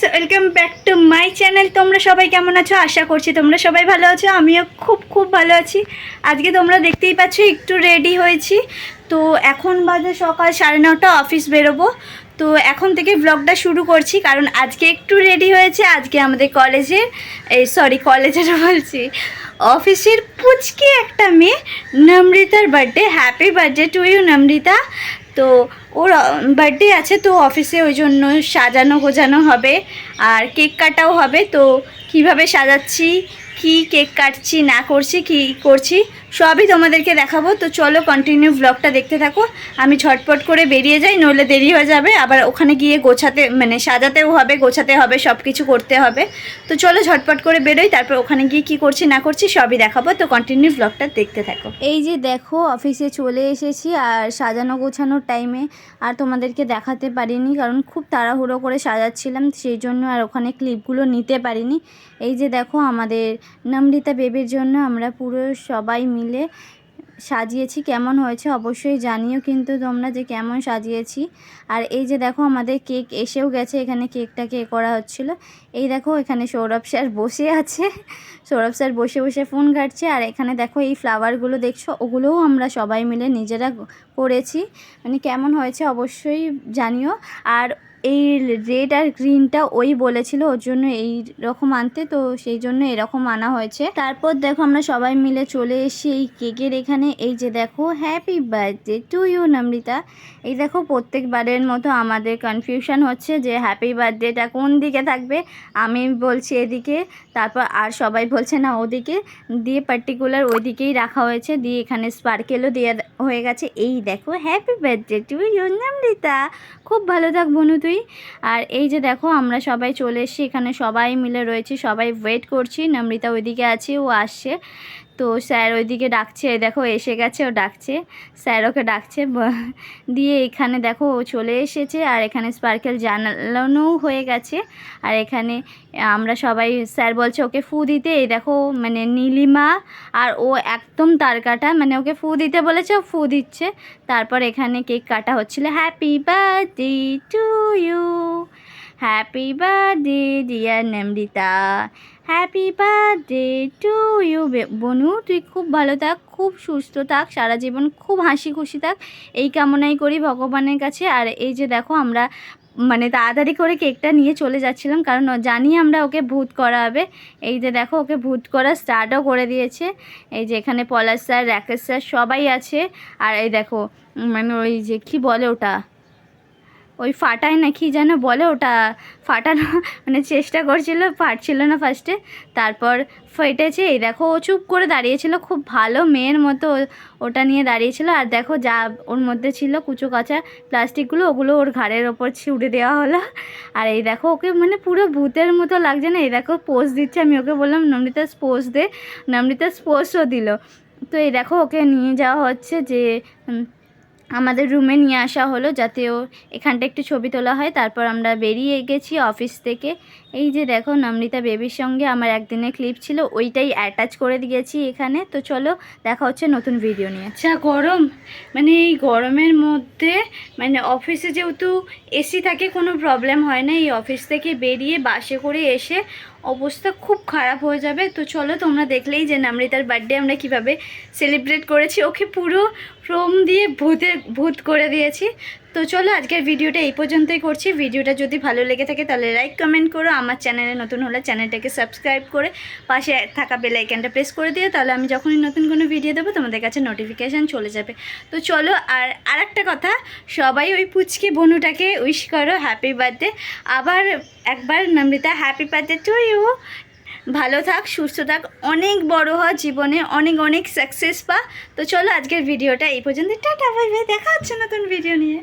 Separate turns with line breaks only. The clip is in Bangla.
Guys, welcome back to my channel. তোমরা সবাই কেমন আছো? আশা করছি তোমরা সবাই ভালো আছো। আমিও খুব ভালো আছি। আজকে তোমরা দেখতেই পাচ্ছ একটু রেডি হয়েছি। তো এখন বাজে সকাল 9:30, অফিস বেরোবো। তো এখন থেকে ব্লগটা শুরু করছি, কারণ আজকে একটু রেডি হয়েছে। আজকে আমাদের কলেজের বলছি, অফিসের পুচকি একটা মেয়ে নমৃতার birthday. Happy birthday to you Namrita. তো ওর বার্থডে আছে, তো অফিসে ওই জন্য সাজানো গোজানো হবে আর কেক কাটাও হবে। তো কিভাবে সাজাচ্ছি, কি কেক কাটছি না করছি, কি করছি সবই তোমাদেরকে দেখাবো। তো চলো কন্টিনিউ ব্লগটা দেখতে থাকো। আমি ঝটপট করে বেরিয়ে যাই, নইলে দেরি হয়ে যাবে। আবার ওখানে গিয়ে গোছাতে সাজাতেও হবে, গোছাতে হবে, সব কিছু করতে হবে। তো চলো ঝটপট করে বেরোই, তারপর ওখানে গিয়ে কি করছি না করছি সবই দেখাবো। তো কন্টিনিউ ব্লগটা দেখতে থাকো। এই যে দেখো, অফিসে চলে এসেছি আর সাজানো গোছানোর টাইমে আর তোমাদেরকে দেখাতে পারিনি, কারণ খুব তাড়াহুড়ো করে সাজাচ্ছিলাম, সেই জন্য আর ওখানে ক্লিপগুলো নিতে পারিনি। এই যে দেখো, আমাদের নমৃতা বেবির জন্য আমরা পুরো সবাই মিলে সাজিয়েছি। কেমন হয়েছে অবশ্যই জানিও কিন্তু তোমরা যে কেমন সাজিয়েছি। আর এই যে দেখো, আমাদের কেক এসেও গেছে। এখানে কেকটাকে করা হচ্ছিল। এই দেখো, এখানে সৌরভ স্যার বসে আছে। সৌরভ স্যার বসে বসে ফোন ঘাটছে। আর এখানে দেখো, এই ফ্লাওয়ারগুলো দেখছো, ওগুলোও আমরা সবাই মিলে নিজেরা করেছি। মানে কেমন হয়েছে অবশ্যই জানিও। আর এই রেড আর গ্রিনটা ওই বলেছিল ওর জন্য এই রকম আনতে, তো সেই জন্য এরকম আনা হয়েছে। তারপর দেখো, আমরা সবাই মিলে চলে এসেছি এই কেকের এখানে। এই যে দেখো, হ্যাপি বার্থডে টু ইউ নমৃতা। এই দেখো, প্রত্যেকবারের মতো আমাদের কনফিউশন হচ্ছে যে হ্যাপি বার্থডেটা কোন দিকে থাকবে। আমি বলছি এদিকে, তারপর আর সবাই বলছে না ওদিকে, দিয়ে পার্টিকুলার ওইদিকেই রাখা হয়েছে। দিয়ে এখানে স্পার্কেলও দেওয়া হয়ে গেছে। এই দেখো, হ্যাপি বার্থডে টু ইউ নমৃতা। খুব ভালো থাক বনু তুই। আর এই যে দেখো, আমরা সবাই চলে এসেছি এখানে, সবাই মিলে রয়েছি, সবাই ওয়েট করছি। নমৃতা ওইদিকে আছে, ও আসছে। তো স্যার ওইদিকে ডাকছে, দেখো এসে গেছে, ও ডাকছে, স্যার ওকে ডাকছে। দিয়ে এখানে দেখো ও চলে এসেছে। আর এখানে স্পার্কেল জ্বালানোও হয়ে গেছে। আর এখানে আমরা সবাই, স্যার বলছে ওকে ফু দিতে। এই দেখো, মানে নীলিমা আর ও একদম তার কাটা, মানে ওকে ফু দিতে বলেছে, ও ফু দিচ্ছে। তারপর এখানে কেক কাটা হচ্ছিল। Happy birthday to you, happy birthday dear Namrita, happy birthday to you. বনু তুই খুব ভালো থাক, খুব সুস্থ থাক, সারা জীবন খুব হাসি খুশি থাক, এই কামনাই করি ভগবানের কাছে। আর এই যে দেখো, আমরা মানে তাড়াতাড়ি করে কেকটা নিয়ে চলে যাচ্ছিলাম, কারণ জানি আমরা ওকে ভূত করা হবে। এই যে দেখো, ওকে ভূত করা স্টার্টও করে দিয়েছে। এই যে এখানে পলাশ স্যার, রাকেশ স্যার সবাই আছে। আর এই দেখো, মানে ওই যে কি বলে ওটা, ওই ফাটায় না কি যেন বলে, ওটা ফাটানো মানে চেষ্টা করছিল, পারছিল না ফার্স্টে, তারপর ফেটেছে। এই দেখো, ও চুপ করে দাঁড়িয়েছিল, খুব ভালো মেয়ের মতো ওটা নিয়ে দাঁড়িয়েছিল। আর দেখো, যা ওর মধ্যে ছিল কুচো কাঁচা প্লাস্টিকগুলো, ওগুলো ওর ঘাড়ের ওপর ছুড়ে দেওয়া হলো। আর এই দেখো, ওকে মানে পুরো ভূতের মতো লাগছে না? এই দেখো পোজ দিচ্ছে। আমি ওকে বললাম নমৃতা পোজ দে, নমৃতা পোজও দিল। তো এই দেখো, ওকে নিয়ে যাওয়া হচ্ছে, যে আমাদের রুমে নিয়ে আসা হলো, যাতে ও এখানটা একটু ছবি তোলা হয়। তারপর আমরা বেরিয়ে গেছি অফিস থেকে। এই যে দেখো, নমৃতা বেবির সঙ্গে আমার একদিনের ক্লিপ ছিল, ওইটাই অ্যাটাচ করে দিয়েছি এখানে। তো চলো দেখা হচ্ছে নতুন ভিডিও নিয়ে। আচ্ছা, গরম, মানে এই গরমের মধ্যে মানে অফিসে যেহেতু এসি থাকে কোনো প্রবলেম হয় না, এই অফিস থেকে বেরিয়ে বাসে করে এসে অবস্থা খুব খারাপ হয়ে যাবে। তো চলো, তোমরা দেখলেই যে নমৃতার বার্থডে আমরা কিভাবে সেলিব্রেট করেছি। ওকে পুরো ফ্রম দিয়ে ভূত করে দিয়েছি। তো চলো, আজকের ভিডিওটা এই পর্যন্তই করছি। ভিডিওটা যদি ভালো লেগে থাকে তাহলে লাইক কমেন্ট করো। আমার চ্যানেলে নতুন হলে চ্যানেলটাকে সাবস্ক্রাইব করে পাশে থাকা বেল আইকনটা প্রেস করে দিও, তাহলে আমি যখনই নতুন কোনো ভিডিও দেবো তোমাদের কাছে নোটিফিকেশান চলে যাবে। তো চলো, আর একটা কথা, সবাই ওই পুচকে বনুটাকে উইশ করো হ্যাপি বার্থডে। আবার একবার নমৃতা, হ্যাপি বার্থডে টু ইউ। ভালো থাক, সুস্থ থাক, অনেক বড় হ জীবনে, অনেক অনেক সাকসেস পা। তো চলো, আজকের ভিডিওটা এই পর্যন্ত। টাটা, বাই বাই, দেখা হচ্ছে নতুন ভিডিও নিয়ে।